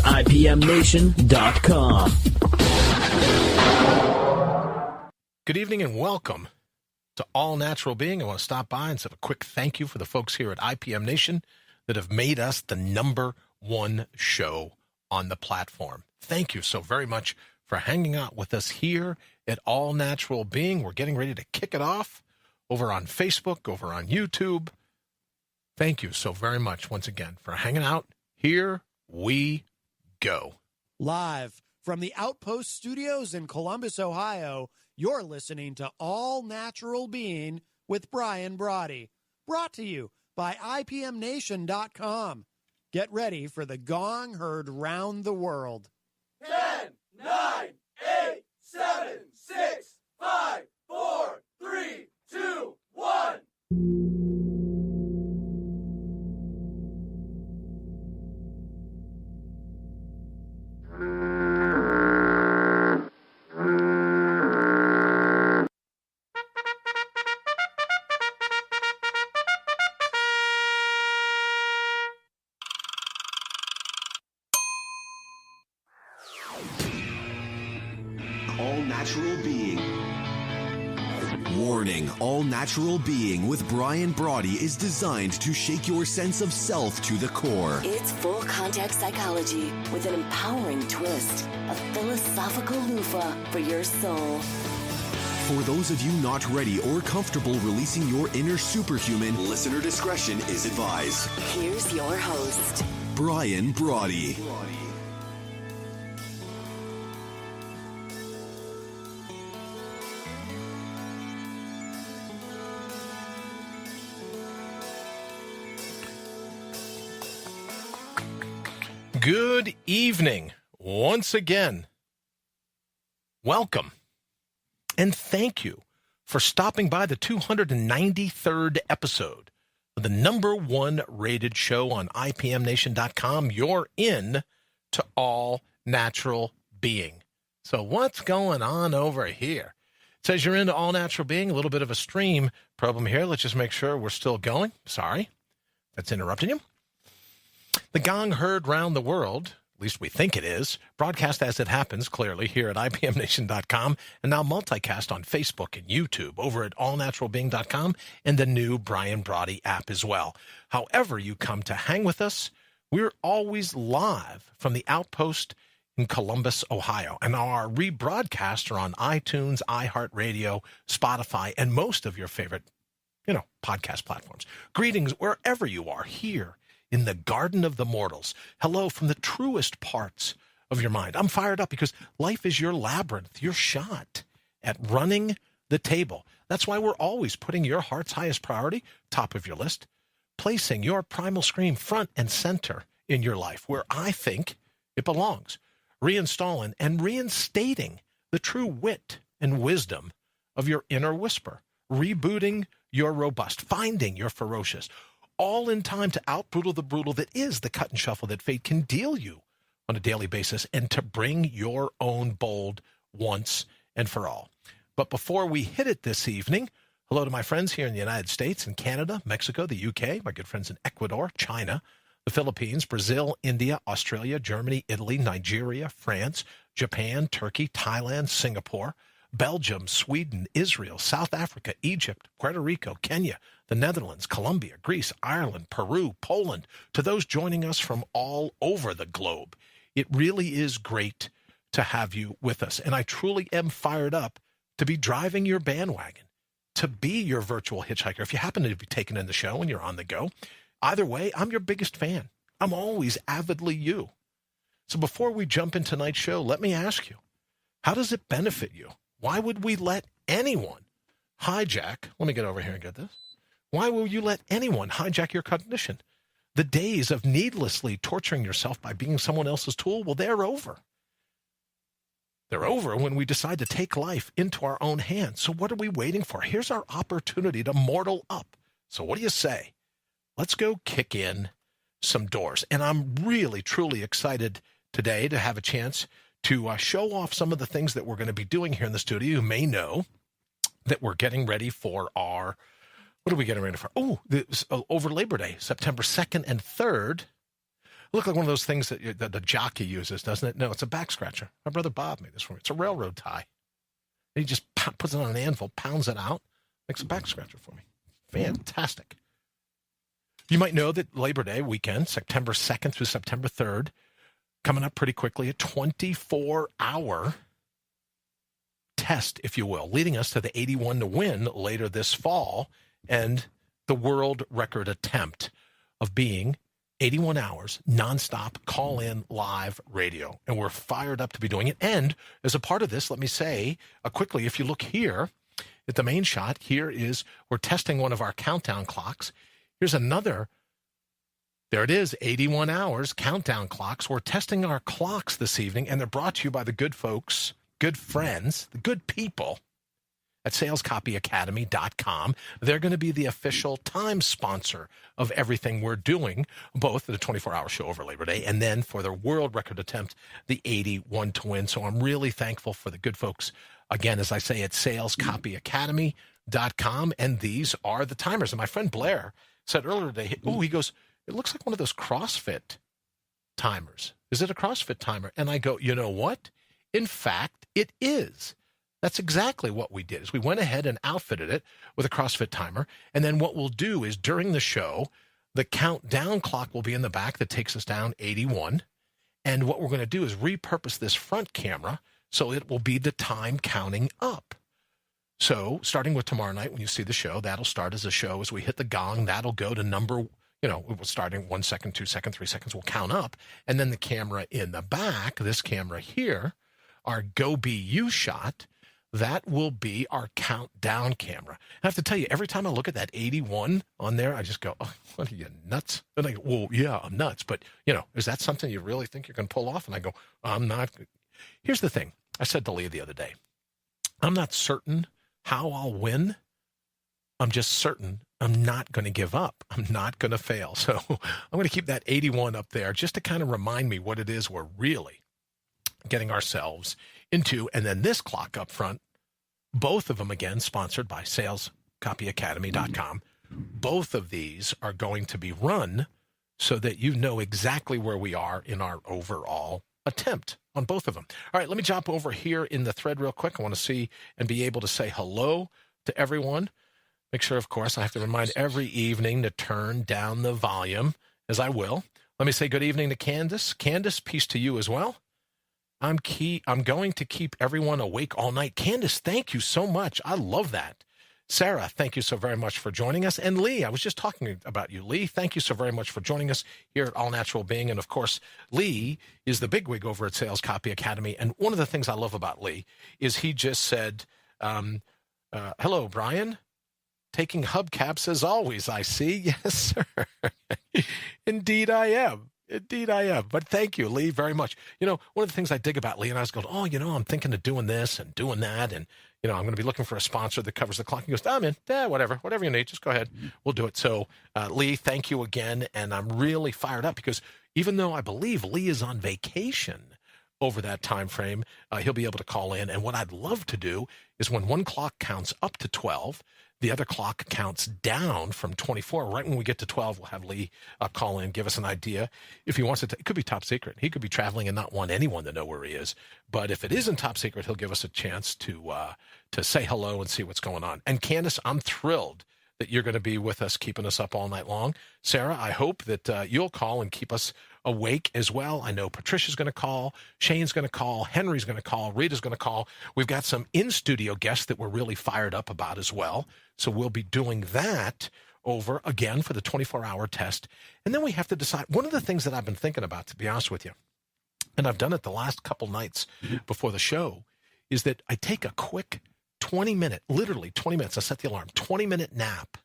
IPMNation.com. Good evening and welcome to All Natural Being. I want to stop by and say a quick thank you for the folks here at IPM Nation that have made us the #1 show on the platform. Thank you so very much for hanging out with us here at All Natural Being. We're getting ready to kick it off over on Facebook, over on YouTube. Thank you so very much once again for hanging out. Here we go. Live from the Outpost Studios in Columbus, Ohio, you're listening to All Natural Being with Brian Brawdy. Brought to you by IPMNation.com. Get ready for the gong heard round the world. 10, 9, 8, 7, 6, 5, 4, 3, 2, 1. All Natural Being. Warning, All Natural Being with Brian Brawdy is designed to shake your sense of self to the core. It's full contact psychology with an empowering twist, a philosophical loofah for your soul. For those of you not ready or comfortable releasing your inner superhuman, listener discretion is advised. Here's your host, Brian Brawdy. Good evening once again. Welcome and thank you for stopping by the 293rd episode of the #1 rated show on IPMNation.com. You're in to All Natural Being. So what's going on over here? It says you're into All Natural Being, a little bit of a stream problem here. Let's just make sure we're still going. Sorry, that's interrupting you. The gong heard round the world, at least we think it is, broadcast as it happens, clearly, here at IPMNation.com, and now multicast on Facebook and YouTube, over at allnaturalbeing.com, and the new Brian Brawdy app as well. However you come to hang with us, we're always live from the Outpost in Columbus, Ohio, and our rebroadcasts are on iTunes, iHeartRadio, Spotify, and most of your favorite, podcast platforms. Greetings wherever you are here in the Garden of the Mortals. Hello from the truest parts of your mind. I'm fired up because life is your labyrinth, your shot at running the table. That's why we're always putting your heart's highest priority, top of your list, placing your primal scream front and center in your life, where I think it belongs, reinstalling and reinstating the true wit and wisdom of your inner whisper, rebooting your robust, finding your ferocious, all in time to out-brutal the brutal that is the cut and shuffle that fate can deal you on a daily basis, and to bring your own bold once and for all. But before we hit it this evening, hello to my friends here in the United States and Canada, Mexico, the UK, my good friends in Ecuador, China, the Philippines, Brazil, India, Australia, Germany, Italy, Nigeria, France, Japan, Turkey, Thailand, Singapore, Belgium, Sweden, Israel, South Africa, Egypt, Puerto Rico, Kenya, the Netherlands, Colombia, Greece, Ireland, Peru, Poland, to those joining us from all over the globe. It really is great to have you with us, and I truly am fired up to be driving your bandwagon, to be your virtual hitchhiker. If you happen to be taken in the show and you're on the go, either way, I'm your biggest fan. I'm always avidly you. So before we jump into tonight's show, let me ask you, how does it benefit you? Why would we let anyone hijack? Let me get over here and get this. Why will you let anyone hijack your cognition? The days of needlessly torturing yourself by being someone else's tool, well, they're over. They're over when we decide to take life into our own hands. So what are we waiting for? Here's our opportunity to mortal up. So what do you say? Let's go kick in some doors. And I'm really, truly excited today to have a chance to show off some of the things that we're going to be doing here in the studio. You may know that we're getting ready for our, what are we getting ready for? Over Labor Day, September 2nd and 3rd, look like one of those things that the jockey uses, doesn't it? No, it's a back scratcher. My brother Bob made this for me. It's a railroad tie. And he just puts it on an anvil, pounds it out, makes a back scratcher for me. Fantastic. You might know that Labor Day weekend, September 2nd through September 3rd, coming up pretty quickly, a 24-hour test, if you will, leading us to the 81 to win later this fall and the world record attempt of being 81 hours nonstop call-in live radio. And we're fired up to be doing it. And as a part of this, let me say quickly, if you look here at the main shot, here is, we're testing one of our countdown clocks. Here's another. There it is, 81 hours countdown clocks. We're testing our clocks this evening, and they're brought to you by the good folks, good friends, the good people at salescopyacademy.com. They're going to be the official time sponsor of everything we're doing, both the 24-hour show over Labor Day and then for the world record attempt, the 81 to win. So I'm really thankful for the good folks, again, as I say, at salescopyacademy.com. And these are the timers. And my friend Blair said earlier today, he goes, it looks like one of those CrossFit timers. Is it a CrossFit timer? And I go, you know what? In fact, it is. That's exactly what we did, is we went ahead and outfitted it with a CrossFit timer. And then what we'll do is during the show, the countdown clock will be in the back that takes us down 81. And what we're going to do is repurpose this front camera so it will be the time counting up. So starting with tomorrow night, when you see the show, that'll start as a show. As we hit the gong, that'll go to number, it will start in 1 second, 2 seconds, 3 seconds. We'll count up. And then the camera in the back, this camera here, our Go Be You shot, that will be our countdown camera. I have to tell you, every time I look at that 81 on there, I just go, oh, what are you, nuts? And I go, well, yeah, I'm nuts. But, is that something you really think you're going to pull off? And I go, I'm not. Here's the thing. I said to Leah the other day, I'm not certain how I'll win. I'm just certain I'm not going to give up. I'm not going to fail. So I'm going to keep that 81 up there just to kind of remind me what it is we're really getting ourselves into. And then this clock up front, both of them, again, sponsored by salescopyacademy.com. Both of these are going to be run so that you know exactly where we are in our overall attempt on both of them. All right, let me jump over here in the thread real quick. I want to see and be able to say hello to everyone. Make sure, of course, I have to remind every evening to turn down the volume, as I will. Let me say good evening to Candace. Candace, peace to you as well. I'm going to keep everyone awake all night. Candace, thank you so much. I love that. Sarah, thank you so very much for joining us. And Lee, I was just talking about you. Lee, thank you so very much for joining us here at All Natural Being. And of course, Lee is the bigwig over at Sales Copy Academy. And one of the things I love about Lee is he just said, hello, Brian. Taking hubcaps as always, I see. Yes, sir. Indeed I am. Indeed I am. But thank you, Lee, very much. One of the things I dig about Lee, and I was going, I'm thinking of doing this and doing that. And, I'm going to be looking for a sponsor that covers the clock. He goes, I'm in. Whatever you need. Just go ahead. We'll do it. So, Lee, thank you again. And I'm really fired up because even though I believe Lee is on vacation over that time frame, he'll be able to call in. And what I'd love to do is when one clock counts up to 12, the other clock counts down from 24. Right when we get to 12, we'll have Lee call in, give us an idea. If he wants it could be top secret. He could be traveling and not want anyone to know where he is. But if it isn't top secret, he'll give us a chance to say hello and see what's going on. And Candace, I'm thrilled that you're going to be with us, keeping us up all night long. Sarah, I hope that you'll call and keep us awake as well. I know Patricia's going to call, Shane's going to call, Henry's going to call, Rita's going to call. We've got some in-studio guests that we're really fired up about as well. So we'll be doing that over again for the 24-hour test. And then we have to decide. One of the things that I've been thinking about, to be honest with you, and I've done it the last couple nights before the show, is that I take a quick 20-minute, literally 20 minutes, I set the alarm, 20-minute nap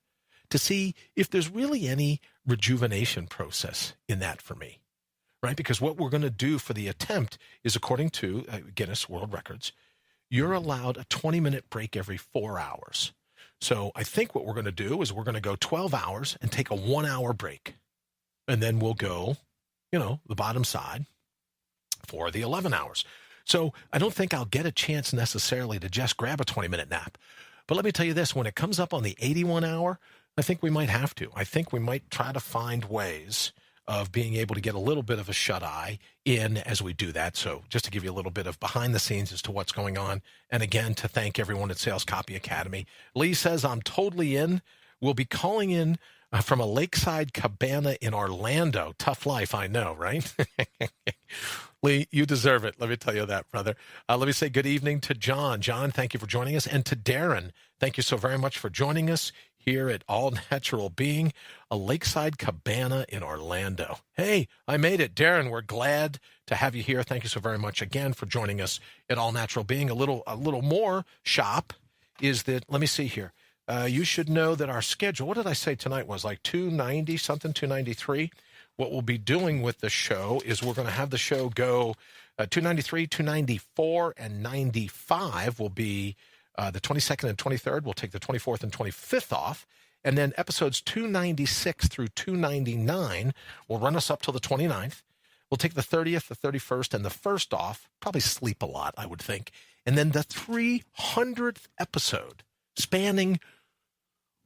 to see if there's really any rejuvenation process in that for me. Right? Because what we're going to do for the attempt is, according to Guinness World Records, you're allowed a 20-minute break every 4 hours. So I think what we're going to do is we're going to go 12 hours and take a 1-hour break. And then we'll go, the bottom side for the 11 hours. So I don't think I'll get a chance necessarily to just grab a 20-minute nap. But let me tell you this, when it comes up on the 81 hour, I think we might have to. I think we might try to find ways of being able to get a little bit of a shut-eye in as we do that. So just to give you a little bit of behind the scenes as to what's going on. And again, to thank everyone at Sales Copy Academy. Lee says, I'm totally in. We'll be calling in from a lakeside cabana in Orlando. Tough life, I know, right? Lee, you deserve it. Let me tell you that, brother. Let me say good evening to John. John, thank you for joining us. And to Darren, thank you so very much for joining us here at All Natural Being, a lakeside cabana in Orlando. Hey, I made it. Darren, we're glad to have you here. Thank you so very much again for joining us at All Natural Being. A little more shop is that, let me see here. You should know that our schedule, what did I say tonight was like 290 something, 293. What we'll be doing with the show is we're going to have the show go 293, 294, and 95 will be the 22nd and 23rd. We'll take the 24th and 25th off. And then episodes 296 through 299 will run us up till the 29th. We'll take the 30th, the 31st, and the 1st off. Probably sleep a lot, I would think. And then the 300th episode, spanning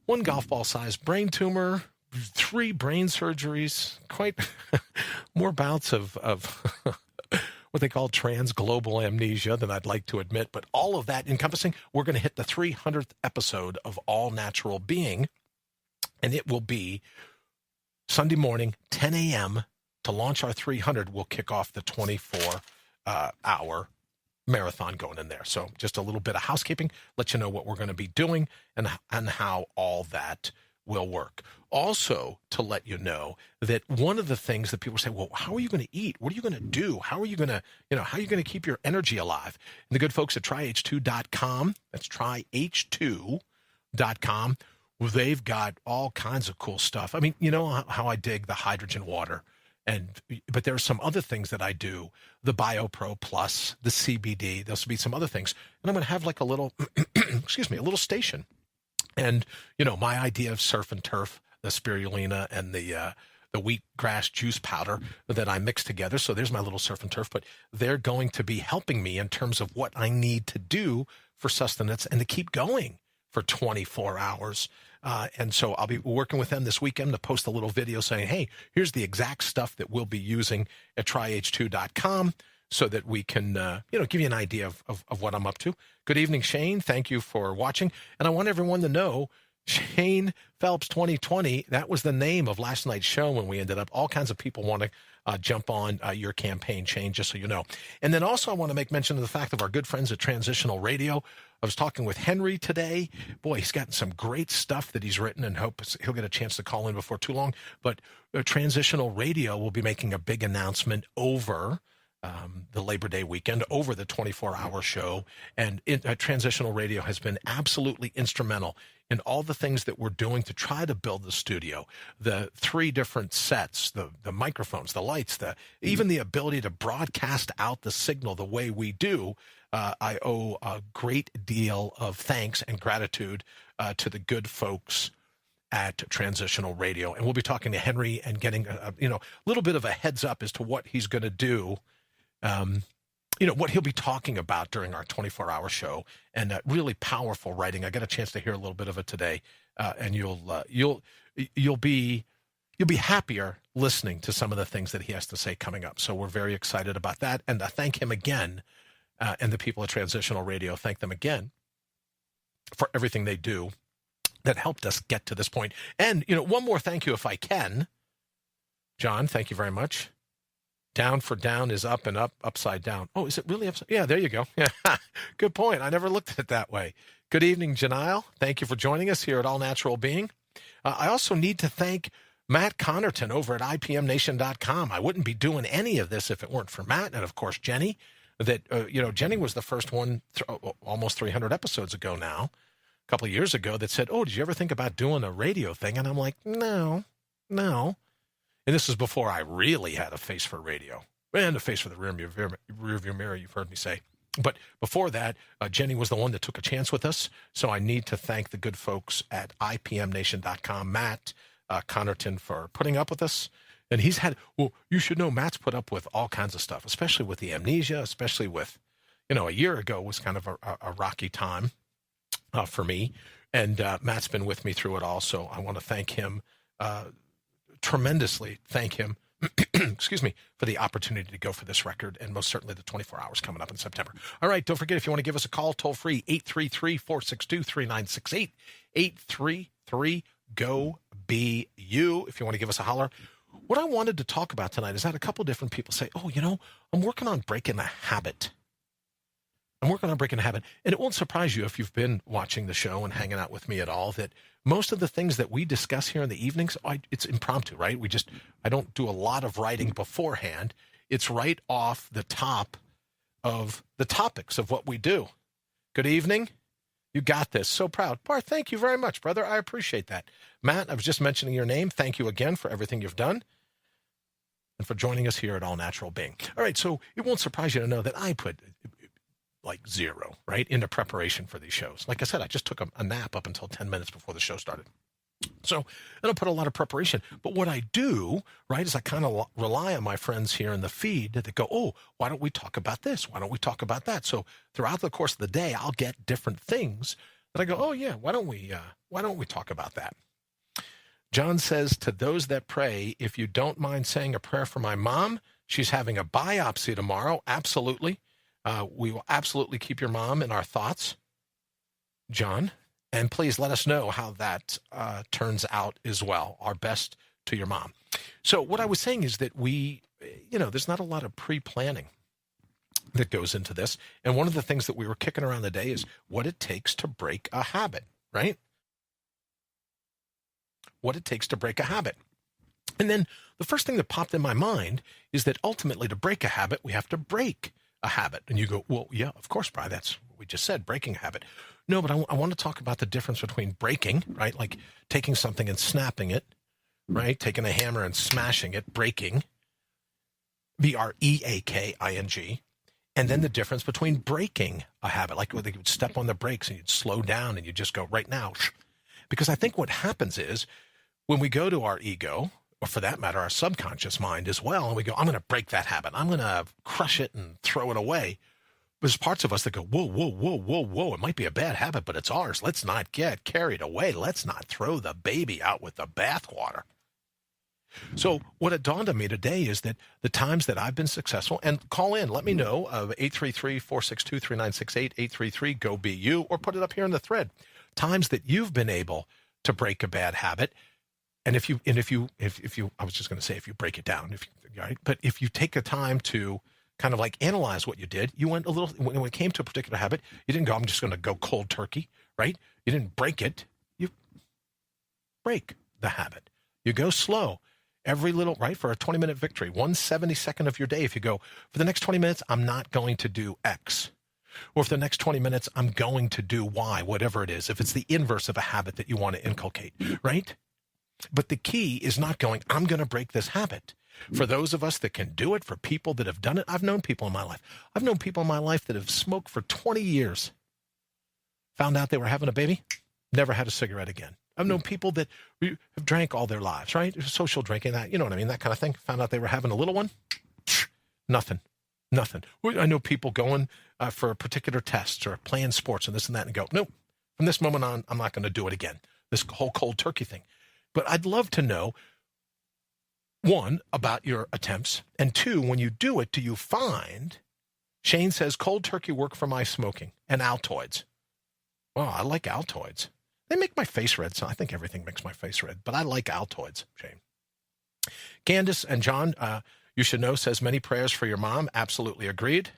one golf ball size brain tumor, 3 brain surgeries, quite more bouts of what they call transglobal amnesia than I'd like to admit. But all of that encompassing, we're going to hit the 300th episode of All Natural Being. And it will be Sunday morning, 10 a.m. to launch our 300. We'll kick off the 24-hour marathon going in there. So just a little bit of housekeeping, let you know what we're going to be doing and how all that will work. Also, to let you know that one of the things that people say, well, how are you going to eat? What are you going to do? How are you going to, how are you going to keep your energy alive? And the good folks at tryh2.com, that's tryh2.com, they've got all kinds of cool stuff. I mean, you know how I dig the hydrogen water. But there are some other things that I do, the BioPro Plus, the CBD, there'll be some other things. And I'm going to have like a little, a little station. And, my idea of surf and turf, the spirulina and the wheatgrass juice powder that I mix together. So there's my little surf and turf, but they're going to be helping me in terms of what I need to do for sustenance and to keep going for 24 hours. And so I'll be working with them this weekend to post a little video saying, hey, here's the exact stuff that we'll be using at tryh2.com so that we can, give you an idea of what I'm up to. Good evening, Shane. Thank you for watching. And I want everyone to know Shane Phelps 2020, that was the name of last night's show when we ended up. All kinds of people want to jump on your campaign, Shane, just so you know. And then also I want to make mention of the fact of our good friends at Transitional Radio. I was talking with Henry today. Boy, he's gotten some great stuff that he's written and hope he'll get a chance to call in before too long. But Transitional Radio will be making a big announcement over the Labor Day weekend, over the 24-hour show. And Transitional Radio has been absolutely instrumental in all the things that we're doing to try to build the studio, the 3 different sets, the microphones, the lights, even the ability to broadcast out the signal the way we do. I owe a great deal of thanks and gratitude to the good folks at Transitional Radio. And we'll be talking to Henry and getting a little bit of a heads up as to what he's going to do, what he'll be talking about during our 24-hour show, and really powerful writing. I got a chance to hear a little bit of it today, and you'll be happier listening to some of the things that he has to say coming up. So we're very excited about that, and I thank him again, and the people at Transitional Radio. Thank them again for everything they do that helped us get to this point. And one more thank you, if I can, John. Thank you very much. Down for down is up and up, upside down. Oh, is it really upside? Yeah, there you go. Yeah, good point. I never looked at it that way. Good evening, Janile. Thank you for joining us here at All Natural Being. I also need to thank Matt Connerton over at IPMNation.com. I wouldn't be doing any of this if it weren't for Matt. And, of course, Jenny. Jenny was the first one almost 300 episodes ago now, a couple of years ago, that said, oh, did you ever think about doing a radio thing? And I'm like, no. And this is before I really had a face for radio and a face for the rearview mirror, you've heard me say. But before that, Jenny was the one that took a chance with us. So I need to thank the good folks at IPMNation.com, Matt Connerton, for putting up with us. And you should know Matt's put up with all kinds of stuff, especially with the amnesia, especially with, a year ago was kind of a rocky time for me. And Matt's been with me through it all. So I want to thank him tremendously. Thank him excuse me, for the opportunity to go for this record, and most certainly the 24 hours coming up in September. All right, don't forget, if you want to give us a call, toll free, 833-462-3968, 833-GO-BE-U, if you want to give us a holler. What I wanted to talk about tonight is I had a couple different people say, oh, I'm working on breaking a habit. I'm working on breaking a habit. And it won't surprise you if you've been watching the show and hanging out with me at all that most of the things that we discuss here in the evenings, it's impromptu, right? I don't do a lot of writing beforehand. It's right off the top of the topics of what we do. Good evening. You got this. So proud. Bart, thank you very much, brother. I appreciate that. Matt, I was just mentioning your name. Thank you again for everything you've done and for joining us here at All Natural Being. All right, so it won't surprise you to know that I put like zero, right, into preparation for these shows. Like I said, I just took a nap up until 10 minutes before the show started. So I don't put a lot of preparation. But what I do, right, is I kind of rely on my friends here in the feed that go, oh, why don't we talk about this? Why don't we talk about that? So throughout the course of the day, I'll get different things that I go, oh, yeah, why don't we talk about that? John says, to those that pray, if you don't mind saying a prayer for my mom, she's having a biopsy tomorrow. Absolutely. We will absolutely keep your mom in our thoughts, John. And please let us know how that turns out as well. Our best to your mom. So what I was saying is that there's not a lot of pre-planning that goes into this. And one of the things that we were kicking around the day is what it takes to break a habit, right? What it takes to break a habit. And then the first thing that popped in my mind is that ultimately to break a habit, we have to break a habit. And you go, well, yeah, of course, Brian, that's what we just said, breaking a habit. No, but I want to talk about the difference between breaking, right? Like taking something and snapping it, right? Taking a hammer and smashing it, breaking, breaking, and then the difference between breaking a habit, like when you would step on the brakes and you'd slow down and you just go right now. Because I think what happens is when we go to our ego, or for that matter, our subconscious mind as well, and we go, I'm going to break that habit. I'm going to crush it and throw it away. There's parts of us that go, whoa, whoa, whoa, whoa, whoa. It might be a bad habit, but it's ours. Let's not get carried away. Let's not throw the baby out with the bathwater. So what it dawned on me today is that the times that I've been successful, and call in, let me know, 833-462-3968, 833-GO-BE-U, or put it up here in the thread. Times that you've been able to break a bad habit. And if you, I was just going to say, if you break it down, right? But if you take the time to kind of like analyze what you did, you went a little, when it came to a particular habit, you didn't go, I'm just going to go cold turkey, right? You didn't break it. You break the habit. You go slow. Every little, right? For a 20-minute victory, 1/72 of your day. If you go, for the next 20 minutes, I'm not going to do X. Or for the next 20 minutes, I'm going to do Y, whatever it is. If it's the inverse of a habit that you want to inculcate, right? But the key is not going, I'm going to break this habit. For those of us that can do it, for people that have done it, I've known people in my life. I've known people in my life that have smoked for 20 years. Found out they were having a baby, never had a cigarette again. I've known people that have drank all their lives, right? Social drinking, that, you know what I mean, that kind of thing. Found out they were having a little one, nothing. I know people going for particular tests or playing sports and this and that and go, nope, from this moment on, I'm not going to do it again. This whole cold turkey thing. But I'd love to know, one, about your attempts, and two, when you do it, do you find, Shane says, cold turkey work for my smoking and Altoids. Well, I like Altoids. They make my face red, so I think everything makes my face red, but I like Altoids, Shane. Candace and John, you should know, says many prayers for your mom. Absolutely agreed.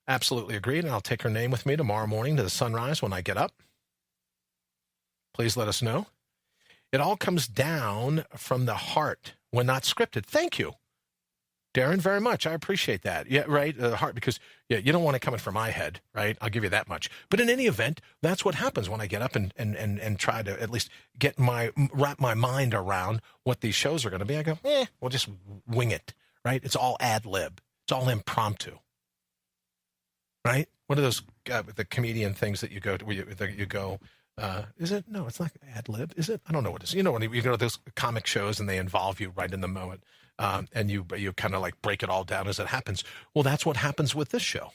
Absolutely agreed, and I'll take her name with me tomorrow morning to the sunrise when I get up. Please let us know. It all comes down from the heart when not scripted. Thank you, Darren, very much. I appreciate that. Yeah, right, the heart, because you don't want it coming from my head, right? I'll give you that much. But in any event, that's what happens when I get up and try to at least wrap my mind around what these shows are going to be. I go, we'll just wing it, right? It's all ad lib. It's all impromptu, right? What are those the comedian things that you go to? Where you go. Is it? No, it's not ad lib. Is it? I don't know what it is. You know, when you go to those comic shows and they involve you right in the moment, and you kind of like break it all down as it happens. Well, that's what happens with this show.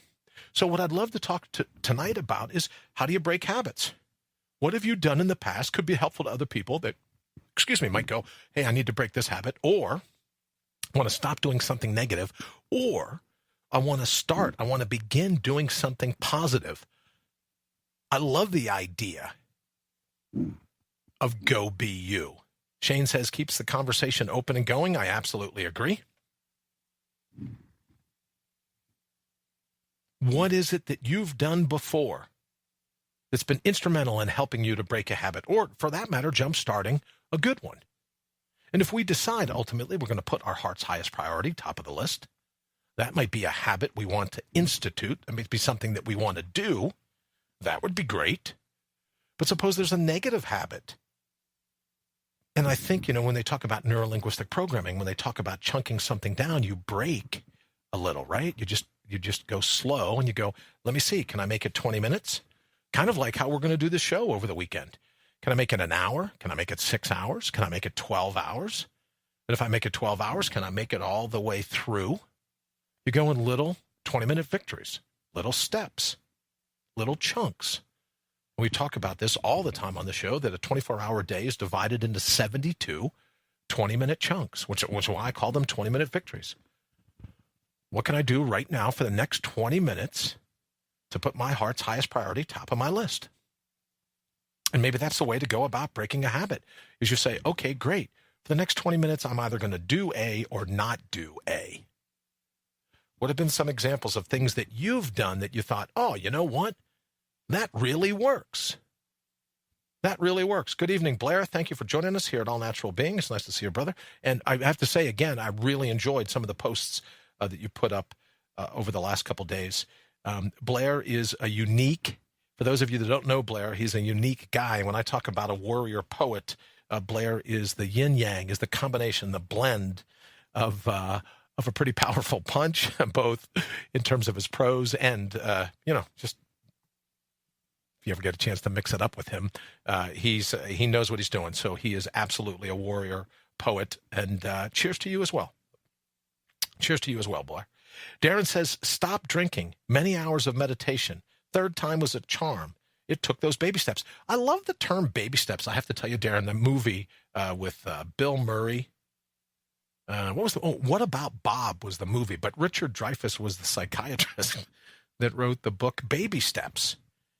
So what I'd love to talk tonight about is, how do you break habits? What have you done in the past? Could be helpful to other people that, might go, hey, I need to break this habit. Or I want to stop doing something negative, or I want to begin doing something positive. I love the idea of go be you. Shane says keeps the conversation open and going. I absolutely agree. What is it that you've done before that's been instrumental in helping you to break a habit, or for that matter, jump-starting a good one? And if we decide ultimately we're going to put our heart's highest priority top of the list, that might be a habit we want to institute. It might be something that we want to do. That would be great. But suppose there's a negative habit. And I think, when they talk about neurolinguistic programming, when they talk about chunking something down, you break a little, right? You just go slow and you go, let me see, can I make it 20 minutes? Kind of like how we're going to do the show over the weekend. Can I make it an hour? Can I make it 6 hours? Can I make it 12 hours? And if I make it 12 hours, can I make it all the way through? You go in little 20-minute victories, little steps, little chunks. We talk about this all the time on the show, that a 24-hour day is divided into 72 20-minute chunks, which is why I call them 20-minute victories. What can I do right now for the next 20 minutes to put my heart's highest priority top of my list? And maybe that's the way to go about breaking a habit, is you say, okay, great. For the next 20 minutes, I'm either going to do A or not do A. What have been some examples of things that you've done that you thought, oh, you know what? That really works. That really works. Good evening, Blair. Thank you for joining us here at All Natural Being. It's nice to see you, brother. And I have to say, again, I really enjoyed some of the posts that you put up over the last couple days. Blair is a unique, for those of you that don't know Blair, he's a unique guy. When I talk about a warrior poet, Blair is the yin-yang, is the combination, the blend of a pretty powerful punch, both in terms of his prose and, just if you ever get a chance to mix it up with him, he knows what he's doing. So he is absolutely a warrior poet. And cheers to you as well. Cheers to you as well, Blair. Darren says, stop drinking. Many hours of meditation. Third time was a charm. It took those baby steps. I love the term baby steps. I have to tell you, Darren, the movie with Bill Murray. What About Bob was the movie, but Richard Dreyfuss was the psychiatrist that wrote the book Baby Steps.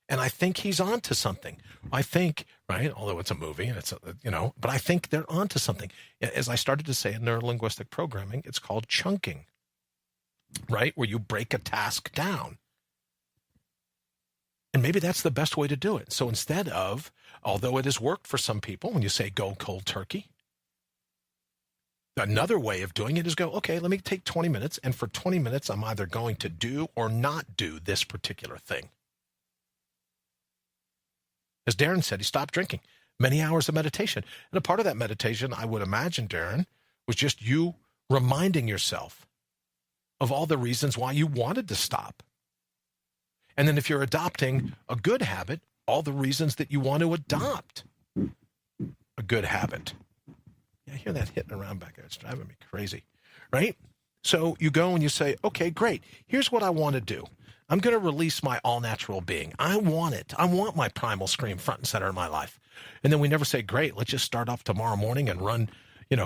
And I think he's on to something. I think, right, although it's a movie, and it's, but I think they're on to something. As I started to say in neurolinguistic programming, it's called chunking, right, where you break a task down. And maybe that's the best way to do it. So instead of, although it has worked for some people, when you say go cold turkey, another way of doing it is go, okay, let me take 20 minutes, and for 20 minutes, I'm either going to do or not do this particular thing. As Darren said, he stopped drinking. Many hours of meditation. And a part of that meditation, I would imagine, Darren, was just you reminding yourself of all the reasons why you wanted to stop. And then if you're adopting a good habit, all the reasons that you want to adopt a good habit. Yeah, I hear that hitting around back there. It's driving me crazy, right? So you go and you say, okay, great. Here's what I want to do. I'm going to release my all-natural being. I want it. I want my primal scream front and center in my life. And then we never say, great, let's just start off tomorrow morning and run,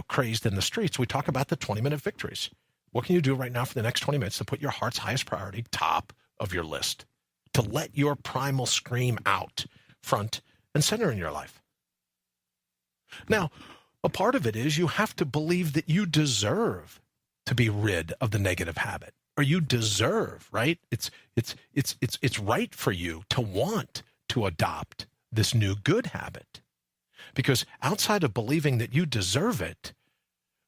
crazed in the streets. We talk about the 20-minute victories. What can you do right now for the next 20 minutes to put your heart's highest priority top of your list? To let your primal scream out front and center in your life. Now, a part of it is you have to believe that you deserve to be rid of the negative habit. Or you deserve, right? It's right for you to want to adopt this new good habit. Because outside of believing that you deserve it,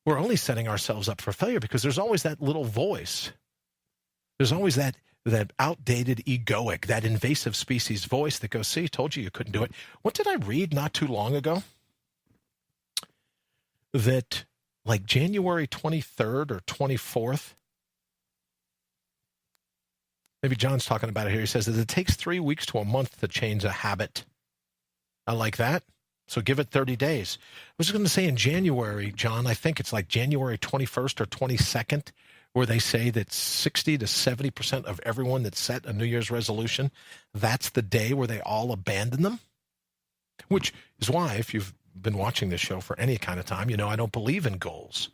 we're only setting ourselves up for failure, because there's always that little voice. There's always that outdated egoic, that invasive species voice that goes, see, told you couldn't do it. What did I read not too long ago? That like January 23rd or 24th, maybe John's talking about it here. He says that it takes 3 weeks to a month to change a habit. I like that. So give it 30 days. I was going to say in January, John, I think it's like January 21st or 22nd, where they say that 60 to 70% of everyone that set a New Year's resolution, that's the day where they all abandon them. Which is why, if you've been watching this show for any kind of time, I don't believe in goals.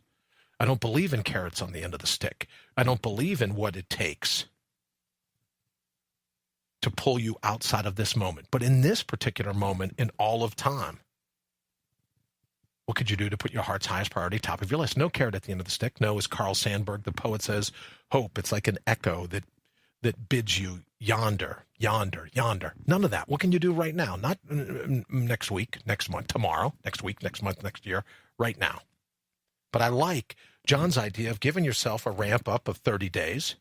I don't believe in carrots on the end of the stick. I don't believe in what it takes to pull you outside of this moment. But in this particular moment, in all of time, what could you do to put your heart's highest priority top of your list? No carrot at the end of the stick. No, as Carl Sandburg, the poet, says, hope. It's like an echo that bids you yonder, yonder, yonder. None of that. What can you do right now? Not next week, next month, tomorrow, next week, next month, next year, right now. But I like John's idea of giving yourself a ramp up of 30 days.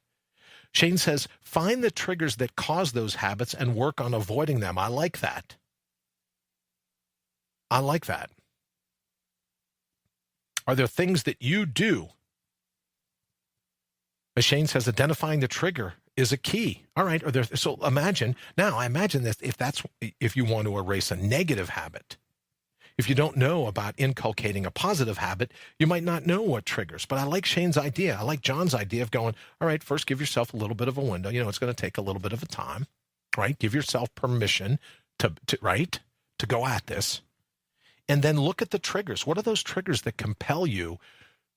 Shane says, find the triggers that cause those habits and work on avoiding them. I like that. I like that. Are there things that you do? As Shane says, identifying the trigger is a key. All right. So imagine that if you want to erase a negative habit, if you don't know about inculcating a positive habit, you might not know what triggers. But I like Shane's idea. I like John's idea of going, all right, first give yourself a little bit of a window. It's going to take a little bit of a time, right? Give yourself permission to go at this. And then look at the triggers. What are those triggers that compel you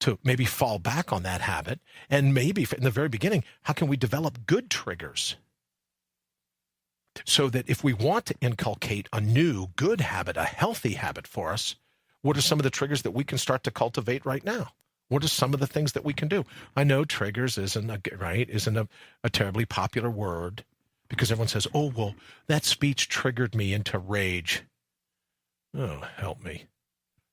to maybe fall back on that habit? And maybe in the very beginning, how can we develop good triggers? So that if we want to inculcate a new good habit, a healthy habit for us, what are some of the triggers that we can start to cultivate right now? What are some of the things that we can do? I know triggers isn't a terribly popular word because everyone says, oh, well, that speech triggered me into rage. Oh, help me.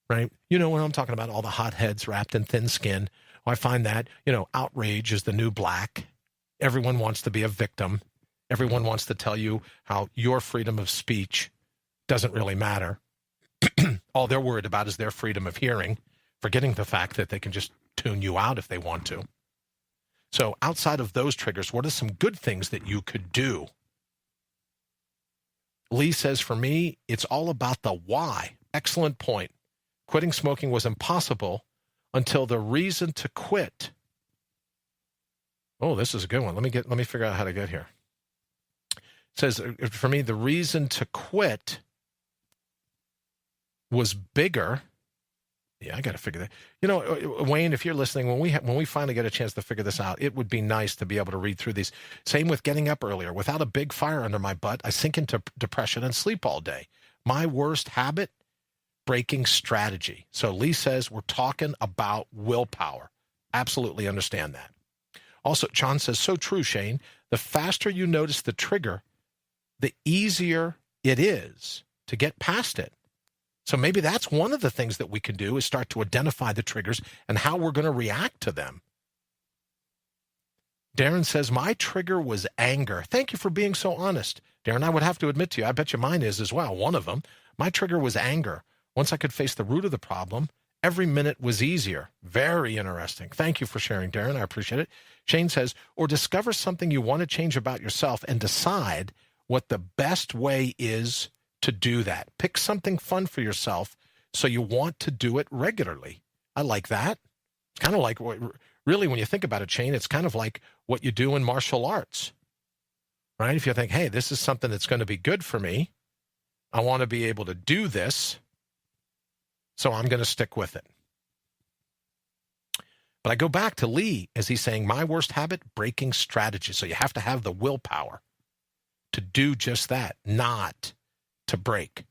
Right? You know what I'm talking about, all the hotheads wrapped in thin skin. Well, I find that, outrage is the new black. Everyone wants to be a victim. Everyone wants to tell you how your freedom of speech doesn't really matter. All they're worried about is their freedom of hearing, forgetting the fact that they can just tune you out if they want to. So outside of those triggers, what are some good things that you could do? Lee says, for me, it's all about the why. Excellent point. Quitting smoking was impossible until the reason to quit. Oh, this is a good one. Let me figure out how to get here. It says, for me, the reason to quit was bigger. Yeah, I got to figure that. Wayne, if you're listening, when we finally get a chance to figure this out, it would be nice to be able to read through these. Same with getting up earlier. Without a big fire under my butt, I sink into depression and sleep all day. My worst habit, breaking strategy. So Lee says we're talking about willpower. Absolutely understand that. Also, John says, so true, Shane. The faster you notice the trigger, the easier it is to get past it. So maybe that's one of the things that we can do is start to identify the triggers and how we're going to react to them. Darren says, my trigger was anger. Thank you for being so honest. Darren, I would have to admit to you, I bet you mine is as well, one of them. My trigger was anger. Once I could face the root of the problem, every minute was easier. Very interesting. Thank you for sharing, Darren. I appreciate it. Shane says, or discover something you want to change about yourself and decide what the best way is to do that. Pick something fun for yourself so you want to do it regularly. I like that. It's kind of like, really, when you think about it, Shane, it's kind of like what you do in martial arts, right? If you think, hey, this is something that's going to be good for me. I want to be able to do this, so I'm going to stick with it. But I go back to Lee as he's saying, my worst habit, breaking strategy. So you have to have the willpower to do just that, not to break.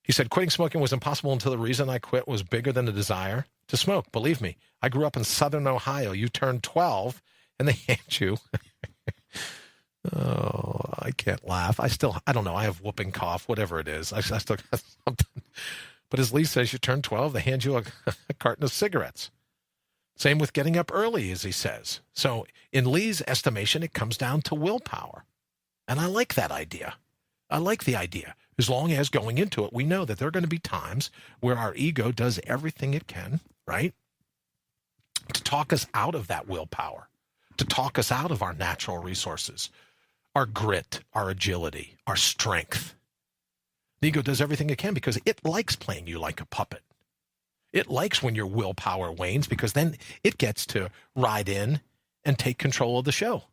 He said, quitting smoking was impossible until the reason I quit was bigger than the desire to smoke. Believe me, I grew up in Southern Ohio. You turn 12 and they hand you. Oh, I can't laugh. I don't know. I have whooping cough, whatever it is. I still got something. But as Lee says, you turn 12, they hand you a carton of cigarettes. Same with getting up early, as he says. So in Lee's estimation, it comes down to willpower. And I like that idea. I like the idea. As long as going into it, we know that there are going to be times where our ego does everything it can, right, to talk us out of that willpower, to talk us out of our natural resources, our grit, our agility, our strength. The ego does everything it can because it likes playing you like a puppet. It likes when your willpower wanes because then it gets to ride in and take control of the show.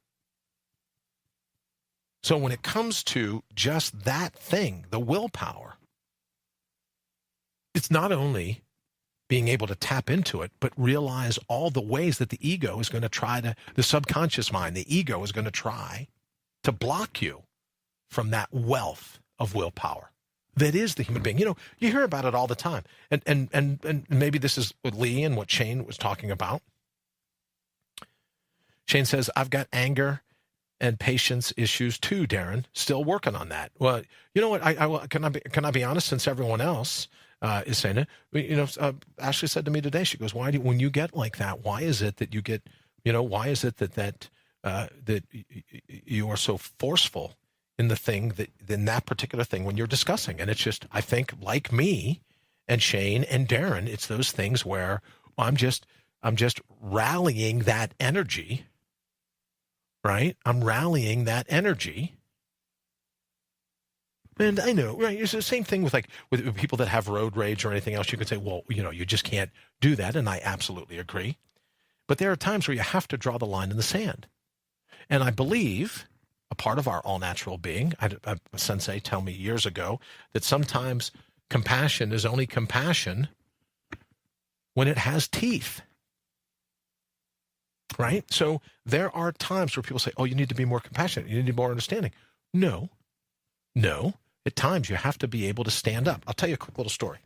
So when it comes to just that thing, the willpower, it's not only being able to tap into it, but realize all the ways that the ego is going to try to, the subconscious mind, the ego is going to try to block you from that wealth of willpower that is the human being. You hear about it all the time. And maybe this is what Lee and what Shane was talking about. Shane says, I've got anger and patience issues too, Darren. Still working on that. Well, you know what? Can I be honest? Since everyone else is saying it, Ashley said to me today, she goes, when you get like that, why is it that you get, why is it that you are so forceful in the thing in that particular thing when you're discussing? And it's just, I think, like me and Shane and Darren, it's those things where I'm just rallying that energy. Right? I'm rallying that energy. And I know, right? It's the same thing with people that have road rage or anything else. You could say, well, you just can't do that. And I absolutely agree. But there are times where you have to draw the line in the sand. And I believe a part of our all-natural being, a sensei told me years ago that sometimes compassion is only compassion when it has teeth. Right? So there are times where people say, oh, you need to be more compassionate. You need to be more understanding. No. At times you have to be able to stand up. I'll tell you a quick little story.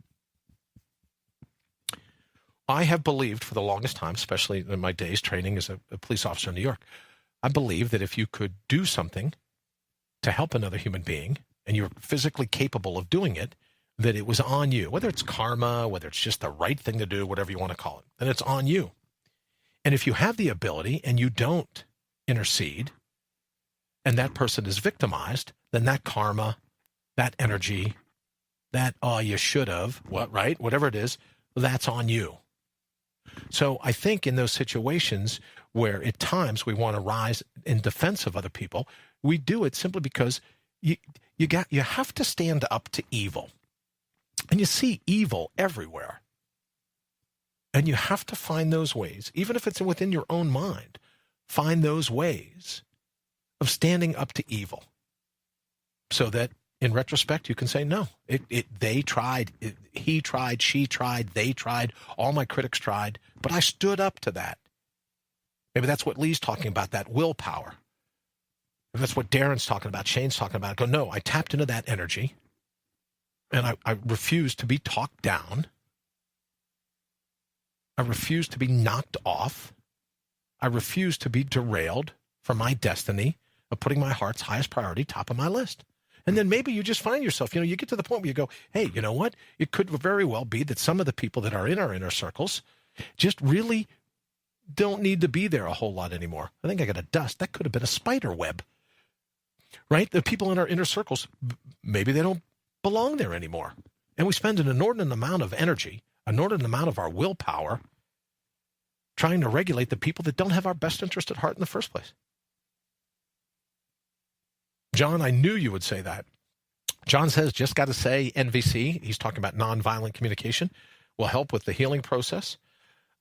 I have believed for the longest time, especially in my days training as a police officer in New York, I believe that if you could do something to help another human being and you're physically capable of doing it, that it was on you, whether it's karma, whether it's just the right thing to do, whatever you want to call it, then it's on you. And if you have the ability and you don't intercede and that person is victimized, then that karma, that energy, that, oh, you should have, right? Whatever it is, that's on you. So I think in those situations where at times we want to rise in defense of other people, we do it simply because you have to stand up to evil. And you see evil everywhere. And you have to find those ways, even if it's within your own mind, find those ways of standing up to evil so that in retrospect, you can say, no, they tried, he tried, she tried, they tried, all my critics tried, but I stood up to that. Maybe that's what Lee's talking about, that willpower. If that's what Darren's talking about, Shane's talking about, go, no, I tapped into that energy and I refused to be talked down. I refuse to be knocked off. I refuse to be derailed from my destiny of putting my heart's highest priority top of my list. And then maybe you just find yourself, you get to the point where you go, hey, you know what? It could very well be that some of the people that are in our inner circles just really don't need to be there a whole lot anymore. I think I got a dust. That could have been a spider web, right? The people in our inner circles, maybe they don't belong there anymore. And we spend an inordinate amount of energy, an inordinate amount of our willpower trying to regulate the people that don't have our best interest at heart in the first place. John, I knew you would say that. John says, just got to say NVC, he's talking about nonviolent communication, will help with the healing process.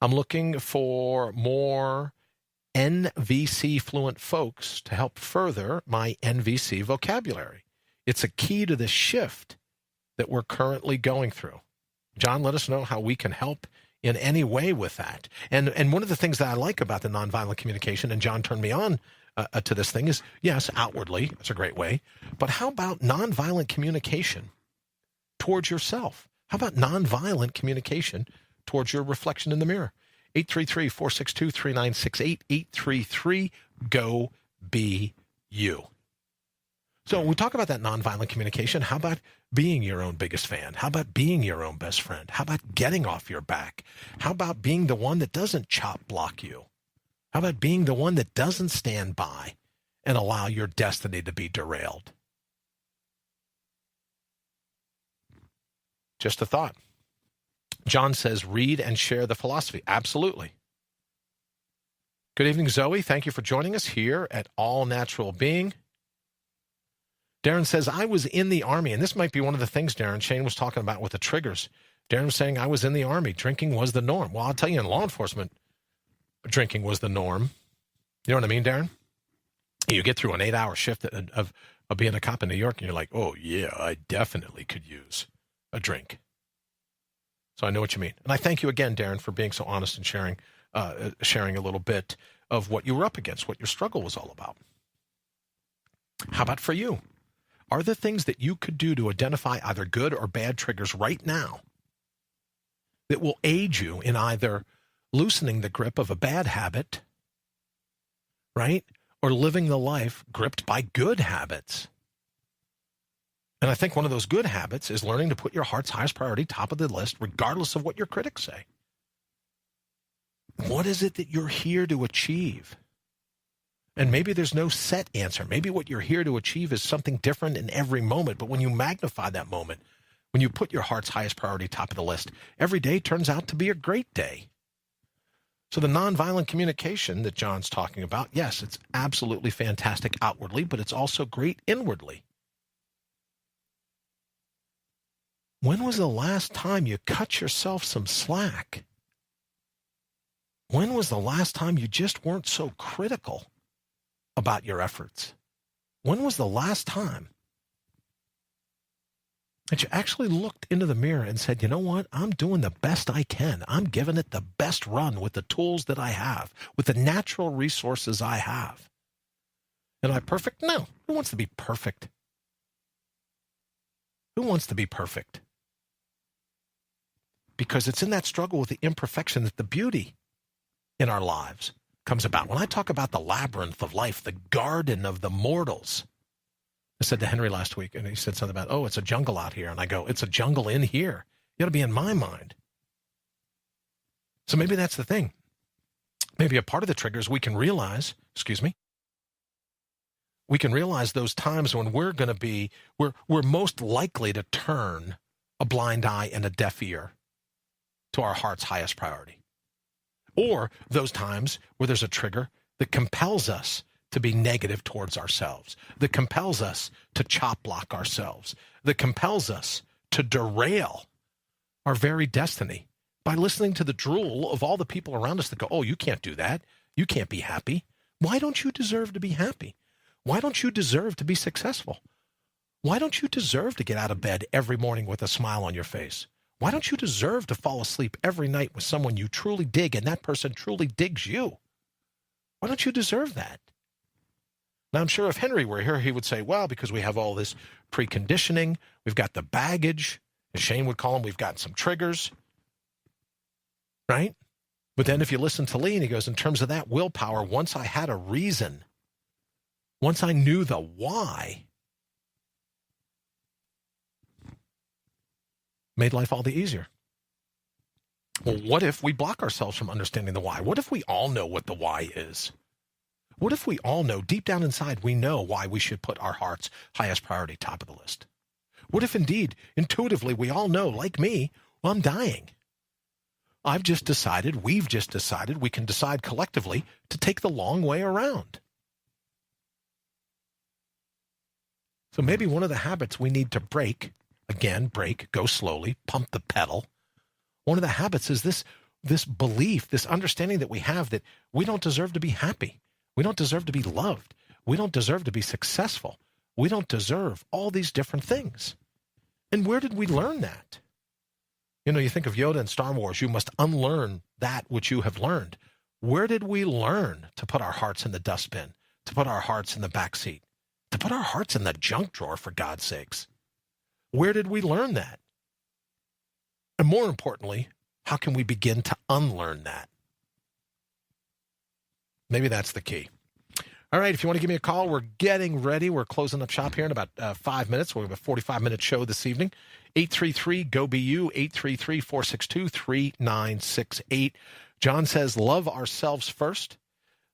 I'm looking for more NVC fluent folks to help further my NVC vocabulary. It's a key to the shift that we're currently going through. John, let us know how we can help in any way with that. And one of the things that I like about the nonviolent communication, and John turned me on to this thing, is, yes, outwardly, it's a great way, but how about nonviolent communication towards yourself? How about nonviolent communication towards your reflection in the mirror? 833-462-3968, 833-GO-BE-YOU. So we talk about that nonviolent communication. How about being your own biggest fan? How about being your own best friend? How about getting off your back? How about being the one that doesn't chop block you? How about being the one that doesn't stand by and allow your destiny to be derailed? Just a thought. John says, read and share the philosophy. Absolutely. Good evening, Zoe. Thank you for joining us here at All Natural Being. Darren says, I was in the Army, and this might be one of the things, Darren, Shane was talking about with the triggers. Darren was saying, I was in the Army. Drinking was the norm. Well, I'll tell you, in law enforcement, drinking was the norm. You know what I mean, Darren? You get through an 8-hour shift of being a cop in New York, and you're like, oh, yeah, I definitely could use a drink. So I know what you mean. And I thank you again, Darren, for being so honest and sharing a little bit of what you were up against, what your struggle was all about. How about for you? Are there things that you could do to identify either good or bad triggers right now that will aid you in either loosening the grip of a bad habit, right, or living the life gripped by good habits? And I think one of those good habits is learning to put your heart's highest priority top of the list, regardless of what your critics say. What is it that you're here to achieve? And maybe there's no set answer. Maybe what you're here to achieve is something different in every moment. But when you magnify that moment, when you put your heart's highest priority top of the list, every day turns out to be a great day. So the nonviolent communication that John's talking about, yes, it's absolutely fantastic outwardly, but it's also great inwardly. When was the last time you cut yourself some slack? When was the last time you just weren't so critical about your efforts? When was the last time that you actually looked into the mirror and said, you know what, I'm doing the best I can. I'm giving it the best run with the tools that I have, with the natural resources I have. Am I perfect? No. Who wants to be perfect? Who wants to be perfect? Because it's in that struggle with the imperfection that the beauty in our lives comes about. When I talk about the labyrinth of life, the garden of the mortals, I said to Henry last week, and he said something about, oh, it's a jungle out here. And I go, it's a jungle in here. You got to be in my mind. So maybe that's the thing. Maybe a part of the triggers we can realize, we can realize those times when we're going to be, we're most likely to turn a blind eye and a deaf ear to our heart's highest priority. Or those times where there's a trigger that compels us to be negative towards ourselves, that compels us to chop block ourselves, that compels us to derail our very destiny by listening to the drool of all the people around us that go, oh, you can't do that. You can't be happy. Why don't you deserve to be happy? Why don't you deserve to be successful? Why don't you deserve to get out of bed every morning with a smile on your face? Why don't you deserve to fall asleep every night with someone you truly dig and that person truly digs you? Why don't you deserve that? Now, I'm sure if Henry were here, he would say, well, because we have all this preconditioning, we've got the baggage, as Shane would call them, we've got some triggers, right? But then if you listen to Lee, and he goes, in terms of that willpower, once I had a reason, once I knew the why, made life all the easier. Well, what if we block ourselves from understanding the why? What if we all know what the why is? What if we all know, deep down inside, we know why we should put our heart's highest priority top of the list? What if indeed, intuitively, we all know, like me, well, I'm dying. We've just decided, we can decide collectively to take the long way around. So maybe one of the habits we need to break, go slowly, pump the pedal. One of the habits is this belief, this understanding that we have that we don't deserve to be happy. We don't deserve to be loved. We don't deserve to be successful. We don't deserve all these different things. And where did we learn that? You know, you think of Yoda in Star Wars, you must unlearn that which you have learned. Where did we learn to put our hearts in the dustbin, to put our hearts in the backseat, to put our hearts in the junk drawer, for God's sakes? Where did we learn that? And more importantly, how can we begin to unlearn that? Maybe that's the key. All right, if you want to give me a call, we're getting ready. We're closing up shop here in about 5 minutes. We'll have a 45-minute show this evening. 833-GO-BU, 833-462-3968. John says, love ourselves first,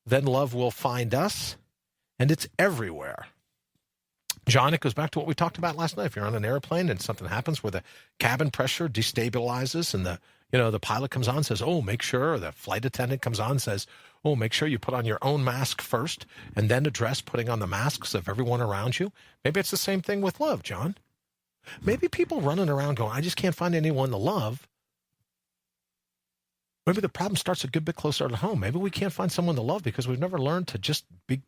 then love will find us, and it's everywhere. John, it goes back to what we talked about last night. If you're on an airplane and something happens where the cabin pressure destabilizes and the pilot comes on and says, oh, make sure, or the flight attendant comes on and says, oh, make sure you put on your own mask first and then address putting on the masks of everyone around you. Maybe it's the same thing with love, John. Maybe people running around going, I just can't find anyone to love. Maybe the problem starts a good bit closer to home. Maybe we can't find someone to love because we've never learned to just be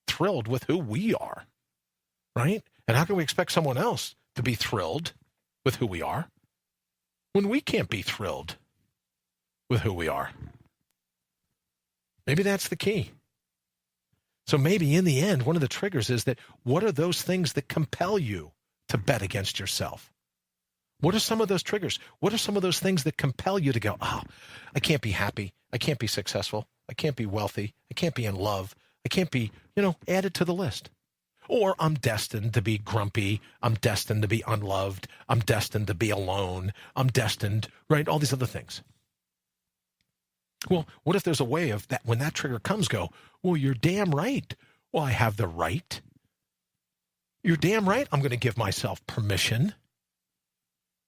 thrilled with who we are, right? And how can we expect someone else to be thrilled with who we are? when we can't be thrilled with who we are? Maybe that's the key. So maybe in the end, one of the triggers is that what are those things that compel you to bet against yourself? What are some of those triggers? What are some of those things that compel you to go, oh, I can't be happy. I can't be successful. I can't be wealthy. I can't be in love. I can't be, add it to the list. Or I'm destined to be grumpy. I'm destined to be unloved. I'm destined to be alone. I'm destined, right? All these other things. Well, what if there's a way of that when that trigger comes, go, well, you're damn right. Well, I have the right. You're damn right. I'm going to give myself permission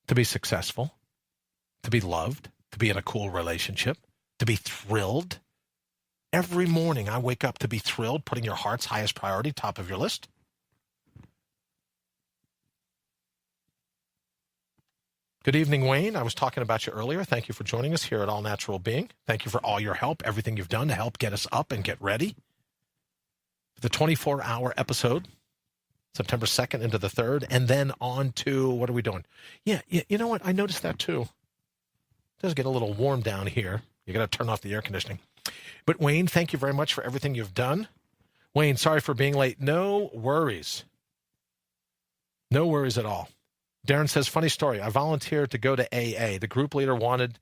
to be successful, to be loved, to be in a cool relationship, to be thrilled. Every morning I wake up to be thrilled, putting your heart's highest priority, top of your list. Good evening, Wayne. I was talking about you earlier. Thank you for joining us here at All Natural Being. Thank you for all your help, everything you've done to help get us up and get ready. The 24-hour episode, September 2nd into the 3rd, and then on to, what are we doing? Yeah, you know what? I noticed that too. It does get a little warm down here. You got to turn off the air conditioning. But Wayne, thank you very much for everything you've done. Wayne, sorry for being late. No worries. No worries at all. Darren says, funny story. I volunteered to go to AA. The group leader wanted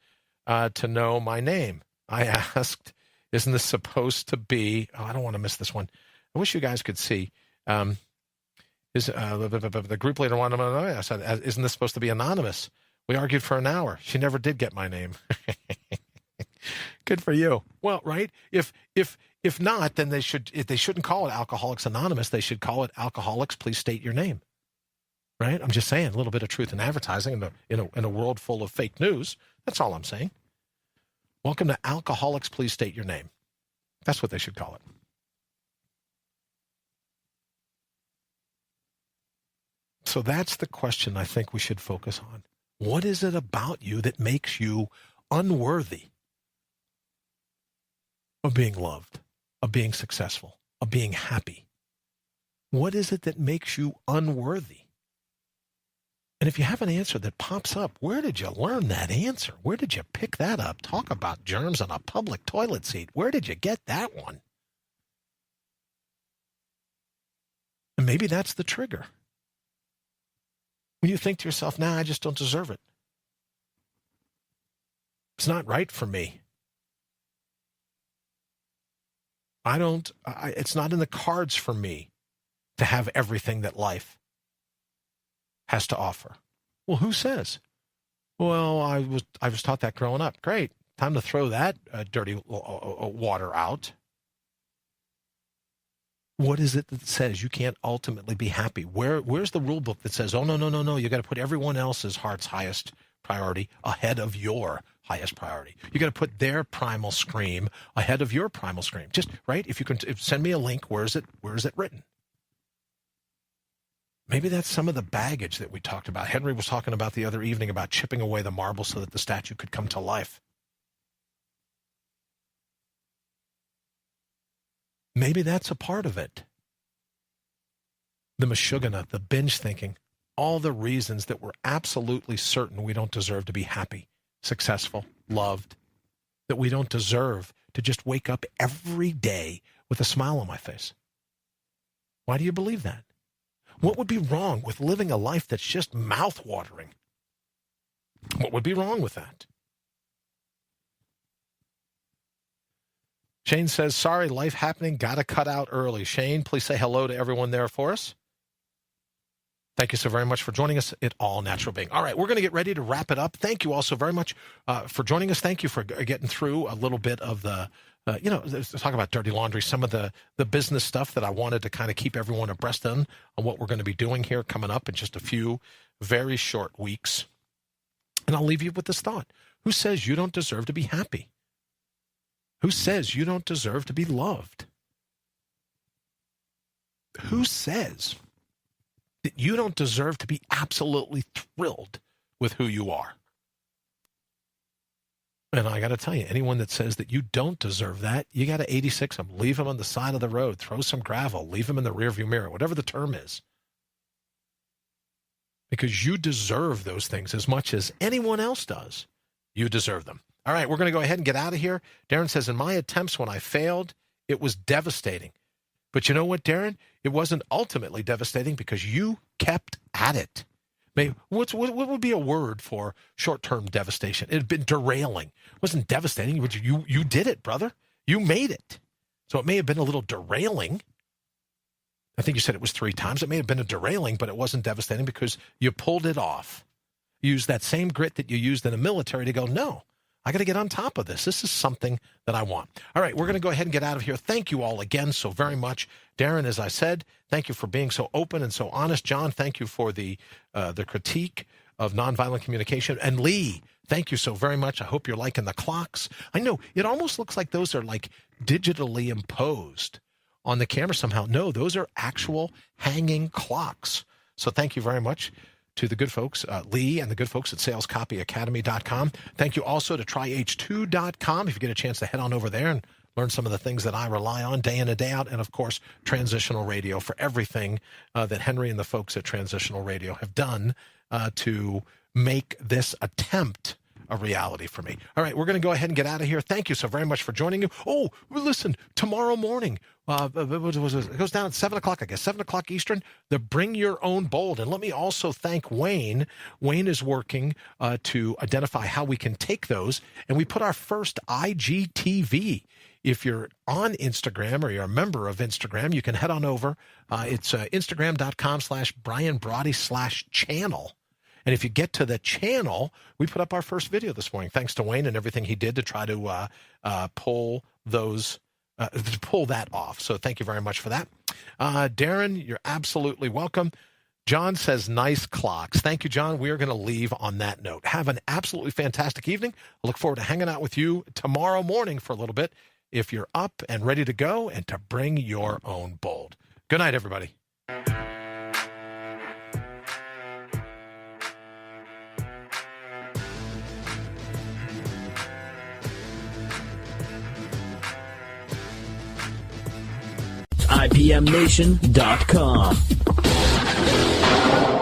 to know my name. I asked, isn't this supposed to be, I don't want to miss this one. I wish you guys could see. The group leader wanted to know. I said, isn't this supposed to be anonymous? We argued for an hour. She never did get my name. Good for you. Well, right? If not, then they shouldn't call it Alcoholics Anonymous. They should call it Alcoholics, Please State Your Name. Right? I'm just saying a little bit of truth in advertising in a world full of fake news. That's all I'm saying. Welcome to Alcoholics, Please State Your Name. That's what they should call it. So that's the question I think we should focus on. What is it about you that makes you unworthy of being loved, of being successful, of being happy? What is it that makes you unworthy? And if you have an answer that pops up, where did you learn that answer? Where did you pick that up? Talk about germs on a public toilet seat. Where did you get that one? And maybe that's the trigger. When you think to yourself, nah, I just don't deserve it. It's not right for me. It's not in the cards for me to have everything that life has to offer. Well, who says? Well, I was taught that growing up. Great. Time to throw that dirty water out. What is it that says you can't ultimately be happy? Where's the rule book that says, oh, no, you got to put everyone else's heart's highest priority ahead of your highest priority. You got to put their primal scream ahead of your primal scream. Just, right? If you can send me a link, where is it written? Maybe that's some of the baggage that we talked about. Henry was talking about the other evening about chipping away the marble so that the statue could come to life. Maybe that's a part of it. The mashugana, the binge thinking, all the reasons that we're absolutely certain we don't deserve to be happy, successful, loved, that we don't deserve to just wake up every day with a smile on my face. Why do you believe that? What would be wrong with living a life that's just mouth-watering? What would be wrong with that? Shane says, sorry, life happening, got to cut out early. Shane, please say hello to everyone there for us. Thank you so very much for joining us at All Natural Being. All right, we're going to get ready to wrap it up. Thank you all so very much for joining us. Thank you for getting through a little bit of the, talk about dirty laundry, some of the business stuff that I wanted to kind of keep everyone abreast on what we're going to be doing here coming up in just a few very short weeks. And I'll leave you with this thought. Who says you don't deserve to be happy? Who says you don't deserve to be loved? Who says that you don't deserve to be absolutely thrilled with who you are? And I got to tell you, anyone that says that you don't deserve that, you got to 86 them. Leave them on the side of the road. Throw some gravel. Leave them in the rearview mirror, whatever the term is. because you deserve those things as much as anyone else does. You deserve them. All right, we're going to go ahead and get out of here. Darren says, in my attempts when I failed, it was devastating. But you know what, Darren? It wasn't ultimately devastating because you kept at it. Maybe, what would be a word for short-term devastation? It had been derailing. It wasn't devastating. You did it, brother. You made it. So it may have been a little derailing. I think you said it was 3 times. It may have been a derailing, but it wasn't devastating because you pulled it off. You used that same grit that you used in the military to go, no, I got to get on top of this. This is something that I want. All right, we're going to go ahead and get out of here. Thank you all again so very much. Darren, as I said, thank you for being so open and so honest. John, thank you for the critique of nonviolent communication. And Lee, thank you so very much. I hope you're liking the clocks. I know it almost looks like those are like digitally imposed on the camera somehow. No, those are actual hanging clocks. So thank you very much to the good folks, Lee and the good folks at salescopyacademy.com. Thank you also to tryh2.com. If you get a chance to head on over there and learn some of the things that I rely on day in and day out. And, of course, Transitional Radio for everything that Henry and the folks at Transitional Radio have done to make this attempt a reality for me. All right, we're going to go ahead and get out of here. Thank you so very much for joining you. Oh, listen, tomorrow morning, it goes down at 7 o'clock, I guess, 7 o'clock Eastern, the Bring Your Own Bold. And let me also thank Wayne. Wayne is working to identify how we can take those. And we put our first IGTV. If you're on Instagram or you're a member of Instagram, you can head on over. It's Instagram.com/BrianBrawdy/channel. And if you get to the channel, we put up our first video this morning, thanks to Wayne and everything he did to try to pull that off. So thank you very much for that. Darren, you're absolutely welcome. John says, nice clocks. Thank you, John. We are going to leave on that note. Have an absolutely fantastic evening. I look forward to hanging out with you tomorrow morning for a little bit if you're up and ready to go and to bring your own bold. Good night, everybody. IPMNation.com.